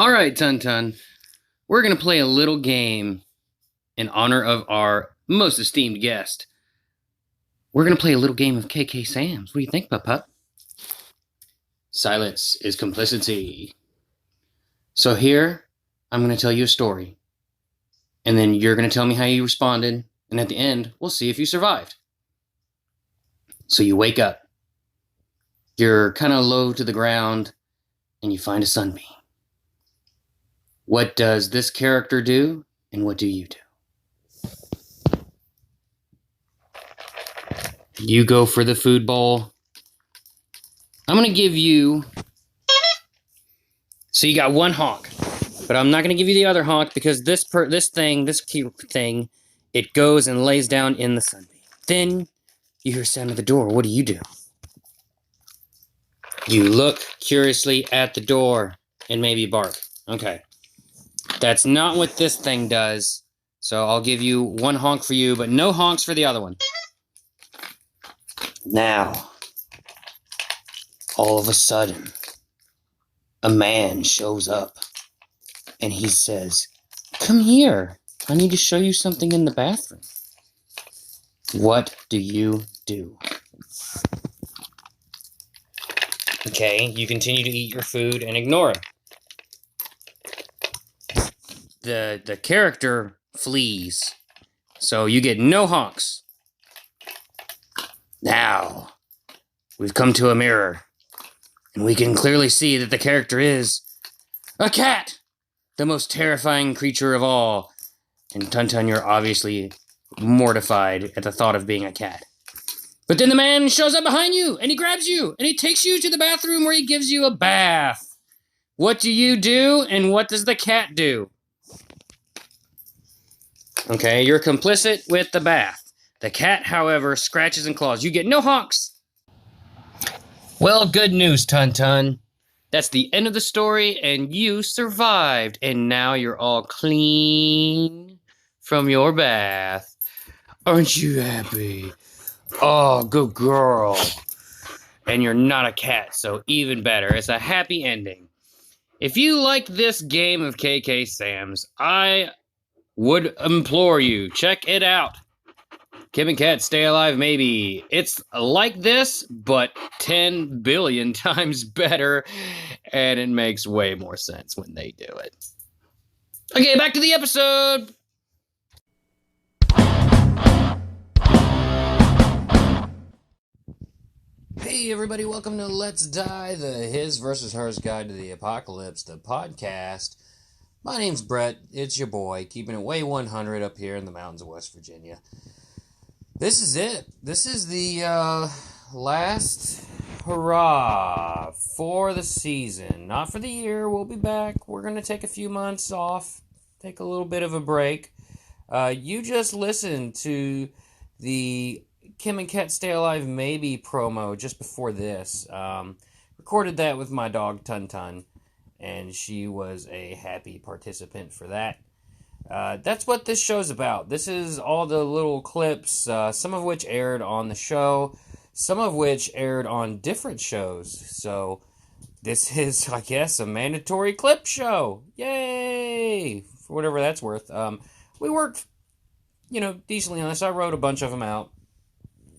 All right, Tun. We're going to play a little game in honor of our most esteemed guest. We're going to play a little game of KK Sam's. What do you think, Pup? Silence is complicity. So here, I'm going to tell you a story. And then you're going to tell me how you responded. And at the end, we'll see if you survived. So you wake up. You're kind of low to the ground, and you find a sunbeam. What does this character do, and what do you do? You go for the food bowl. I'm going to give you... So you got one honk. But I'm not going to give you the other honk because this thing, it goes and lays down in the sunbeam. Then you hear a sound at the door. What do? You look curiously at the door and maybe bark. Okay. That's not what this thing does. So I'll give you one honk for you, but no honks for the other one. Now, all of a sudden, a man shows up and he says, "Come here. I need to show you something in the bathroom." What do you do? Okay, you continue to eat your food and ignore it. The character flees, so you get no honks. Now, we've come to a mirror, and we can clearly see that the character is a cat, the most terrifying creature of all. And Tun, you're obviously mortified at the thought of being a cat. But then the man shows up behind you, and he grabs you, and he takes you to the bathroom where he gives you a bath. What do you do, and what does the cat do? Okay, you're complicit with the bath. The cat, however, scratches and claws. You get no honks. Well, good news, Tun. That's the end of the story, and you survived. And now you're all clean from your bath. Aren't you happy? Oh, good girl. And you're not a cat, so even better. It's a happy ending. If you like this game of KK Sam's, I would implore you, check it out. Kim and Kat Stay Alive Maybe. It's like this, but 10 billion times better, and it makes way more sense when they do it. Okay, back to the episode. Hey everybody, welcome to Let's Die, the His versus Hers Guide to the Apocalypse, the podcast. My name's Bret, it's your boy, keeping it way 100 up here in the mountains of West Virginia. This is it. This is the last hurrah for the season. Not for the year, we'll be back. We're going to take a few months off, take a little bit of a break. You just listened to the Kim and Kat Stay Alive Maybe promo just before this. Recorded that with my dog Tun, and she was a happy participant for that. That's what this show's about. This is all the little clips, some of which aired on the show, some of which aired on different shows. So this is, I guess, a mandatory clip show. Yay! For whatever that's worth. We worked, decently on this. I wrote a bunch of them out.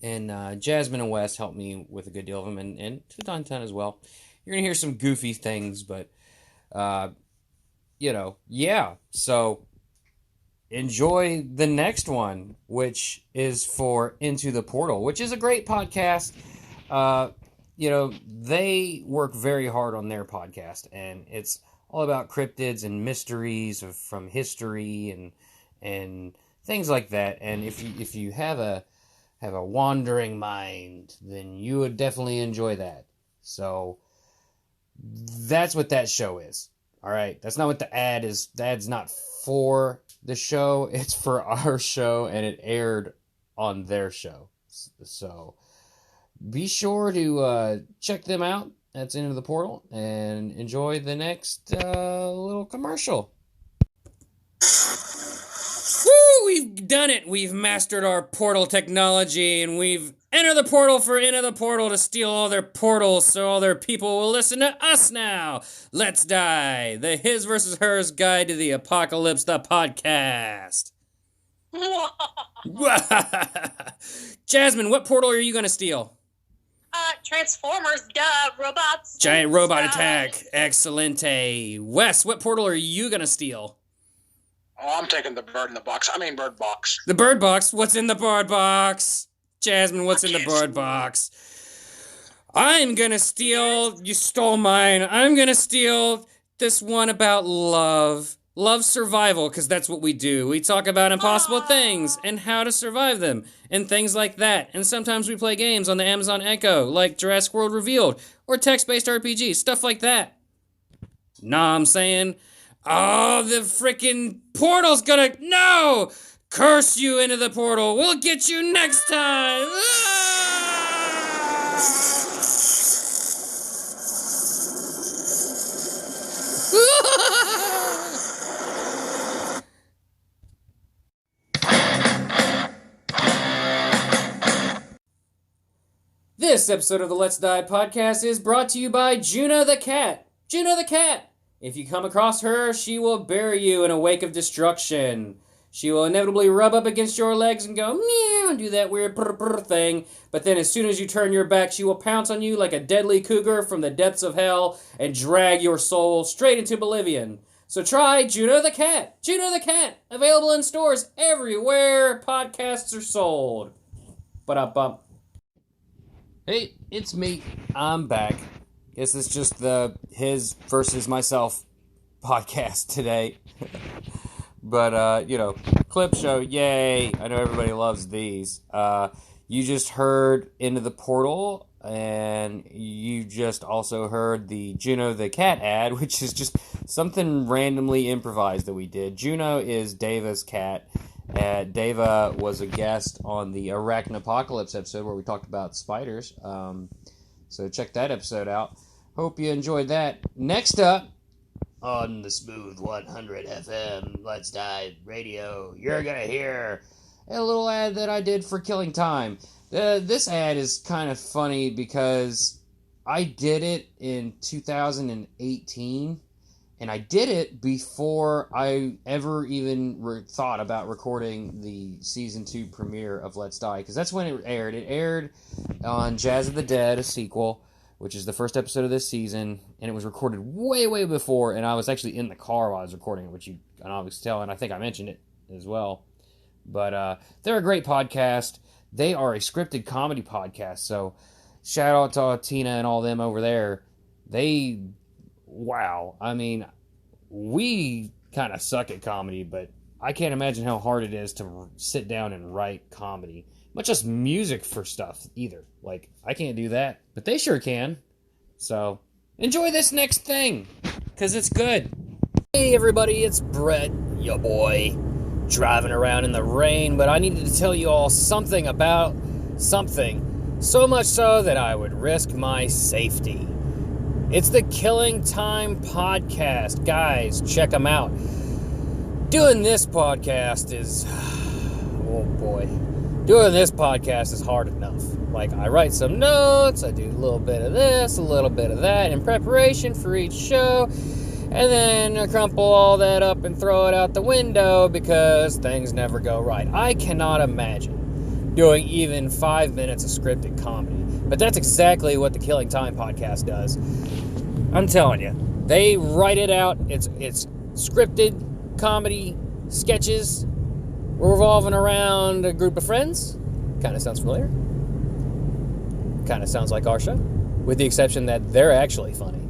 And Jasmine and Wes helped me with a good deal of them, and Tun as well. You're going to hear some goofy things, but, yeah. So enjoy the next one, which is for Into the Portal, which is a great podcast. They work very hard on their podcast, and it's all about cryptids and mysteries from history and things like that. And if you have a wandering mind, then you would definitely enjoy that. So that's what that show is. All right, that's not what the ad is. The ad's not for the show, it's for our show, and it aired on their show. So be sure to check them out. That's Into the Portal, and enjoy the next little commercial. Woo! We've done it! We've mastered our portal technology, and we've Enter the portal for Enter the Portal to steal all their portals so all their people will listen to us now. Let's Die, the His versus Hers Guide to the Apocalypse, the podcast. Jasmine, what portal are you going to steal? Transformers, robots. Giant robot attack. Excellente. Wes, what portal are you going to steal? Oh, I'm taking the bird box. The bird box? What's in the bird box? Jasmine, what's in the bird box? I'm going to steal... You stole mine. I'm going to steal this one about love. Love survival, because that's what we do. We talk about impossible things and how to survive them and things like that. And sometimes we play games on the Amazon Echo, like Jurassic World Revealed, or text-based RPG, stuff like that. Nah, I'm saying, oh, the freaking portal's gonna, no! Curse you into the portal. We'll get you next time. This episode of the Let's Die podcast is brought to you by Juna the Cat. Juna the Cat! If you come across her, she will bury you in a wake of destruction. She will inevitably rub up against your legs and go meow and do that weird brr brr thing, but then as soon as you turn your back, she will pounce on you like a deadly cougar from the depths of hell and drag your soul straight into oblivion. So try Juna the Cat. Juna the Cat! Available in stores everywhere podcasts are sold. Ba-da-bump. Hey, it's me. I'm back. Guess it's just the His versus Myself podcast today. But, clip show, yay. I know everybody loves these. You just heard Into the Portal, and you just also heard the Juno the Cat ad, which is just something randomly improvised that we did. Juno is Deva's cat. Deva was a guest on the Arachnopocalypse episode where we talked about spiders. So check that episode out. Hope you enjoyed that. Next up, on the Smooth 100 FM Let's Die Radio, you're going to hear a little ad that I did for Killing Time. This ad is kind of funny because I did it in 2018. And I did it before I ever even thought about recording the Season 2 premiere of Let's Die, because that's when it aired. It aired on Jazz of the Dead, a sequel, which is the first episode of this season, and it was recorded way, way before, and I was actually in the car while I was recording it, which you can obviously tell, and I think I mentioned it as well. But they're a great podcast. They are a scripted comedy podcast, so shout out to Tina and all them over there. Wow. I mean, we kind of suck at comedy, but I can't imagine how hard it is to sit down and write comedy. Much less music for stuff, either. Like, I can't do that, but they sure can. So, enjoy this next thing, because it's good. Hey, everybody, it's Bret, your boy, driving around in the rain, but I needed to tell you all something about something, so much so that I would risk my safety. It's the Killing Time podcast. Guys, check them out. Doing this podcast is... oh, boy. Doing this podcast is hard enough. Like, I write some notes, I do a little bit of this, a little bit of that in preparation for each show, and then I crumple all that up and throw it out the window because things never go right. I cannot imagine doing even 5 minutes of scripted comedy. But that's exactly what the Killing Time podcast does. I'm telling you, they write it out. It's scripted comedy sketches revolving around a group of friends. Kind of sounds familiar. Kind of sounds like our show, with the exception that they're actually funny,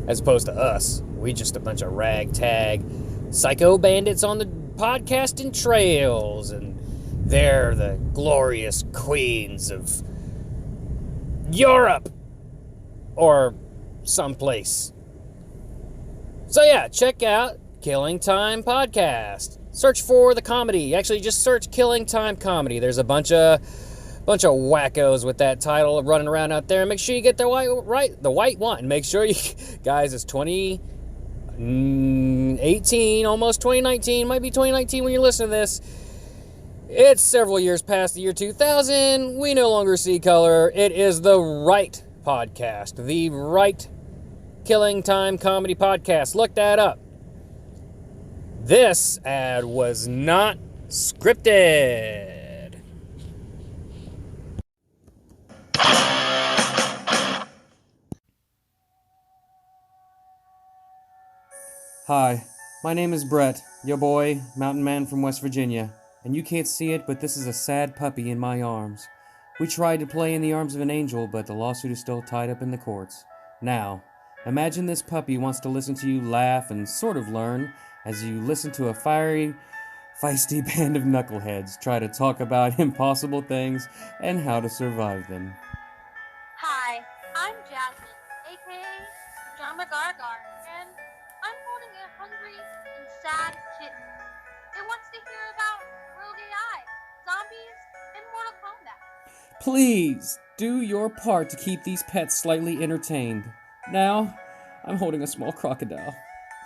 as opposed to us. We just a bunch of ragtag psycho bandits on the podcasting trails, and they're the glorious queens of Europe or someplace. So yeah, check out Killing Time podcast. Search for the comedy. Actually, just search Killing Time comedy. There's a bunch of wackos with that title running around out there. Make sure you get the white one. Make sure you guys, it's 2018, almost 2019, might be 2019 when you're listening to this. It's several years past the year 2000. We no longer see color. It is the Right Podcast. The Right Killing Time Comedy Podcast. Look that up. This ad was not scripted. Hi, my name is Bret, your boy, mountain man from West Virginia. And you can't see it, but this is a sad puppy in my arms. We tried to play in the arms of an angel, but the lawsuit is still tied up in the courts. Now, imagine this puppy wants to listen to you laugh and sort of learn as you listen to a fiery, feisty band of knuckleheads try to talk about impossible things and how to survive them. Hi, I'm Jasmine, aka Drama Gargar, and I'm holding a hungry and sad kitten. It wants to hear about Rogue AI, zombies, and Mortal Kombat. Please, do your part to keep these pets slightly entertained. Now, I'm holding a small crocodile.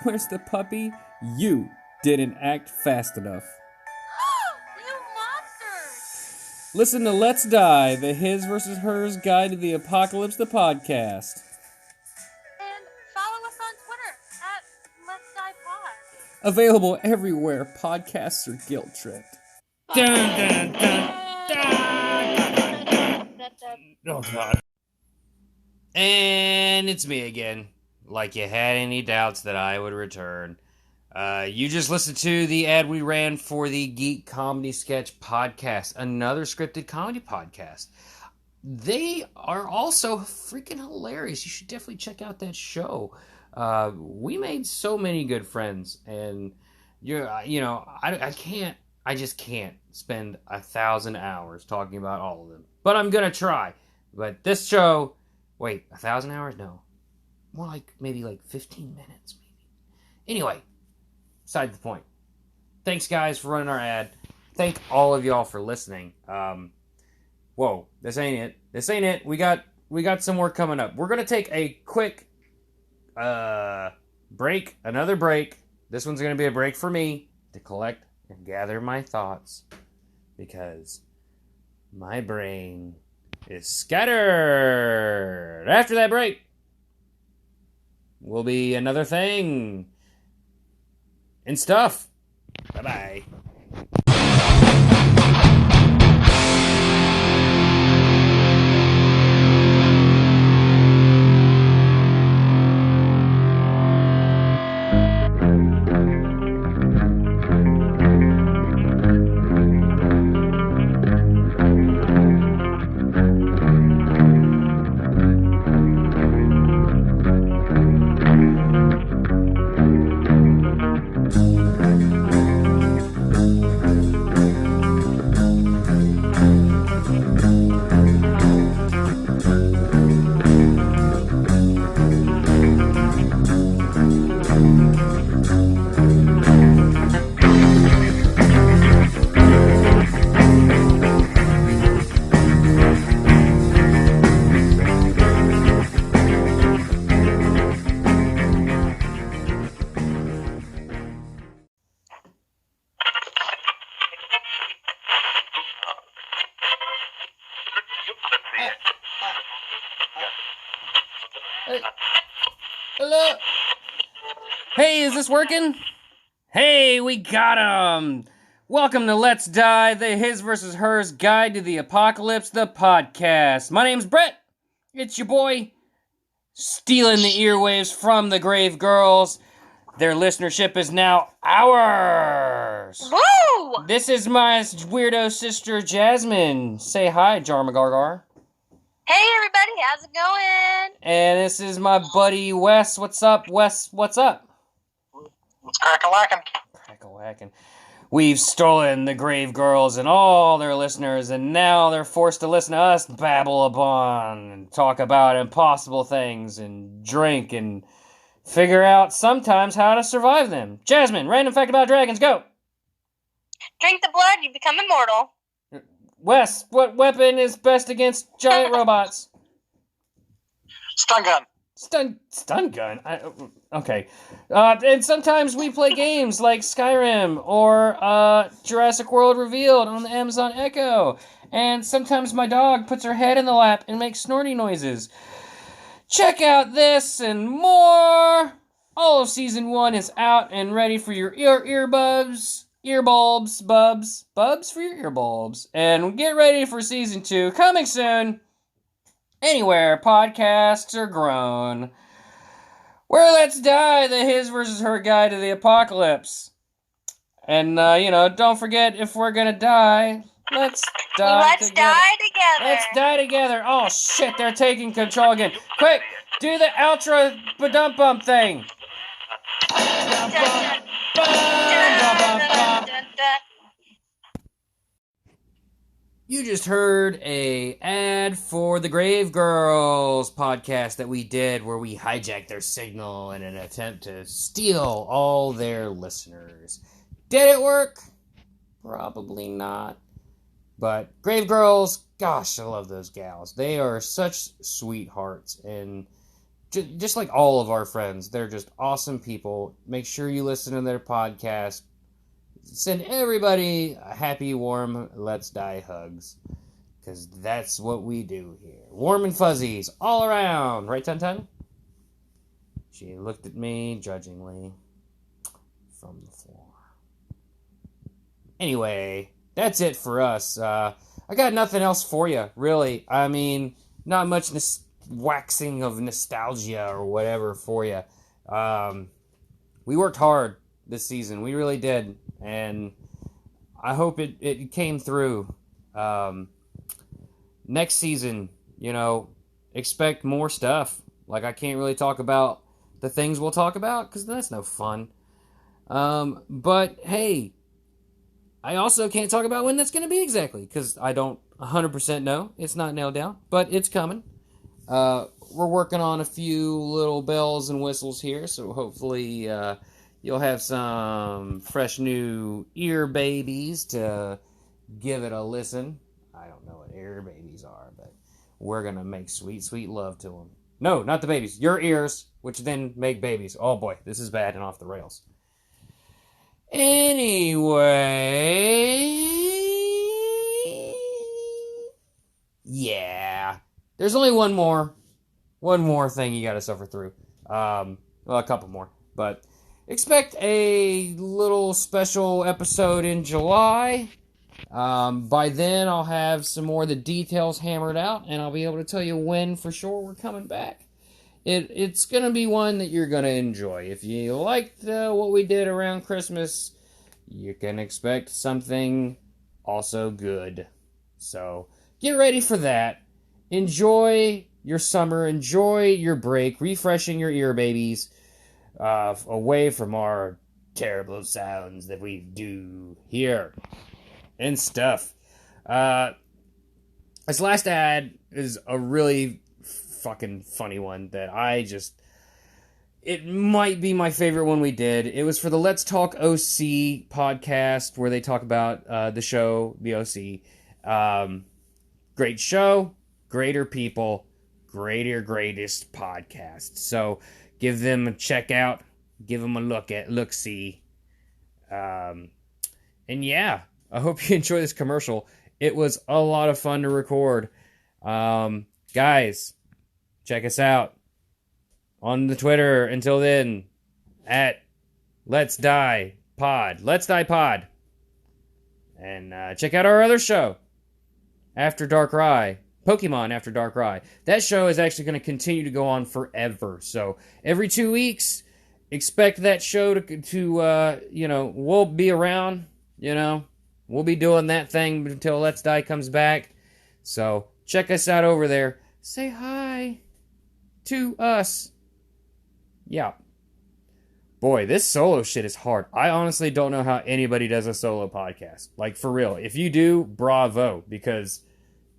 Where's the puppy? You didn't act fast enough. You monsters! Listen to Let's Die, the His vs. Hers Guide to the Apocalypse, the podcast. And follow us on Twitter at LetsDiePod. Available everywhere podcasts are guilt-tripped. Dun, dun, dun, oh, God. And it's me again. Like you had any doubts that I would return. You just listened to the ad we ran for the Geek Comedy Sketch podcast, another scripted comedy podcast. They are also freaking hilarious. You should definitely check out that show. We made so many good friends, and I just can't spend 1,000 hours talking about all of them. But I'm gonna try. But this show, wait, 1,000 hours? No, more like maybe 15 minutes, maybe. Anyway, beside the point. Thanks, guys, for running our ad. Thank all of y'all for listening. Whoa, this ain't it. This ain't it. We got some more coming up. We're gonna take a quick break, another break. This one's gonna be a break for me to collect and gather my thoughts because my brain is scattered. After that break will be another thing and stuff. Bye-bye. Hello? Hey, is this working? Hey, we got him! Welcome to Let's Die, the His vs. Hers Guide to the Apocalypse, the podcast. My name's Bret. It's your boy, stealing the earwaves from the Grave Girls. Their listenership is now ours. Woo! This is my weirdo sister, Jasmine. Say hi, Jarmagargar. Hey everybody, how's it going? And this is my buddy, Wes. What's up, Wes? What's up? It's crack-a-lackin'. Crack-a-whackin'. We've stolen the Grave Girls and all their listeners, and now they're forced to listen to us babble upon and talk about impossible things and drink and figure out sometimes how to survive them. Jasmine, random fact about dragons, go! Drink the blood, you become immortal. Wes, what weapon is best against giant robots? Stun gun. Stun gun? Okay. And sometimes we play games like Skyrim or Jurassic World Revealed on the Amazon Echo. And sometimes my dog puts her head in the lap and makes snorty noises. Check out this and more! All of Season 1 is out and ready for your earbulbs for your earbulbs. And get ready for Season 2, coming soon, anywhere podcasts are grown. Where Let's Die, the his versus her guide to the apocalypse. And, don't forget, if we're gonna die, let's die together. Die together. Let's die together. Oh, shit, they're taking control again. Quick, do the outro ba-dump-bump thing. You just heard a ad for the Grave Girls podcast that we did where we hijacked their signal in an attempt to steal all their listeners. Did it work? Probably not. But Grave Girls, gosh, I love those gals. They are such sweethearts, and just like all of our friends, they're just awesome people. Make sure you listen to their podcast. Send everybody a happy, warm Let's Die hugs, because that's what we do here. Warm and fuzzies all around. Right, Tun? She looked at me judgingly from the floor. Anyway, that's it for us. I got nothing else for you, really. I mean, not much waxing of nostalgia or whatever for you. We worked hard this season. We really did. And I hope it came through. Next season, expect more stuff. Like, I can't really talk about the things we'll talk about, because that's no fun. But, hey, I also can't talk about when that's going to be exactly, because I don't 100% know. It's not nailed down, but it's coming. We're working on a few little bells and whistles here, so hopefully you'll have some fresh new ear babies to give it a listen. I don't know what ear babies are, but we're going to make sweet, sweet love to them. No, not the babies. Your ears, which then make babies. Oh boy, this is bad and off the rails. Anyway, yeah. There's only one more thing you got to suffer through. Well, a couple more, but expect a little special episode in July. By then, I'll have some more of the details hammered out, and I'll be able to tell you when for sure we're coming back. It's going to be one that you're going to enjoy. If you liked what we did around Christmas, you can expect something also good. So, get ready for that. Enjoy your summer. Enjoy your break. Refreshing your ear babies. Away from our terrible sounds that we do here and stuff. This last ad is a really fucking funny one that it might be my favorite one we did. It was for the Let's Talk OC podcast where they talk about the show, the OC. Great show, greater people, greatest podcast. So give them a check out, give them a look-see. And yeah, I hope you enjoy this commercial. It was a lot of fun to record. Guys, check us out on the Twitter. Until then, at LetsDiePod. And check out our other show, After Darkrai. Pokemon After Darkrai. That show is actually going to continue to go on forever. So every 2 weeks, expect that show to we'll be around. We'll be doing that thing until Let's Die comes back. So check us out over there. Say hi to us. Yeah. Boy, this solo shit is hard. I honestly don't know how anybody does a solo podcast. Like, for real. If you do, bravo. Because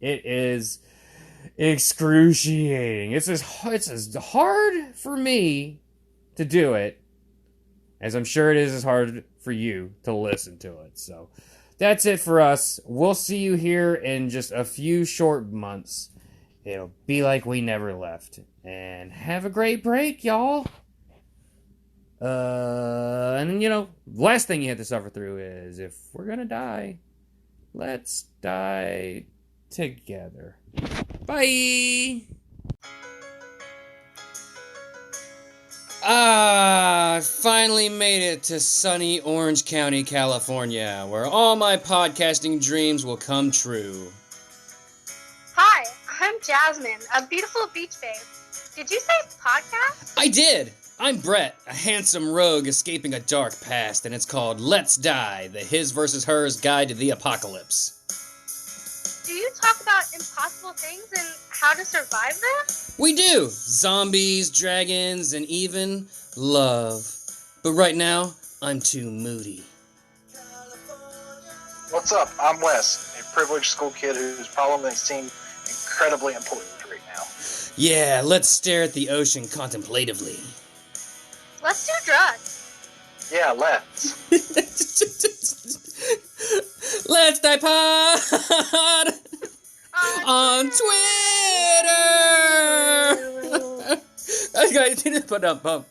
it is excruciating. It's as hard for me to do it as I'm sure it is as hard for you to listen to it. So, that's it for us. We'll see you here in just a few short months. It'll be like we never left. And have a great break, y'all. And last thing you have to suffer through is if we're gonna die, let's die together. Bye! I finally made it to sunny Orange County, California, where all my podcasting dreams will come true. Hi, I'm Jasmine, a beautiful beach babe. Did you say podcast? I did! I'm Bret, a handsome rogue escaping a dark past, and it's called Let's Die, the His vs. Hers Guide to the Apocalypse. Do you talk about impossible things and how to survive them? We do! Zombies, dragons, and even love. But right now, I'm too moody. What's up? I'm Wes, a privileged school kid whose problems seem incredibly important right now. Yeah, let's stare at the ocean contemplatively. Let's do drugs. Yeah, let's. Let's DiePod on Twitter. That's good.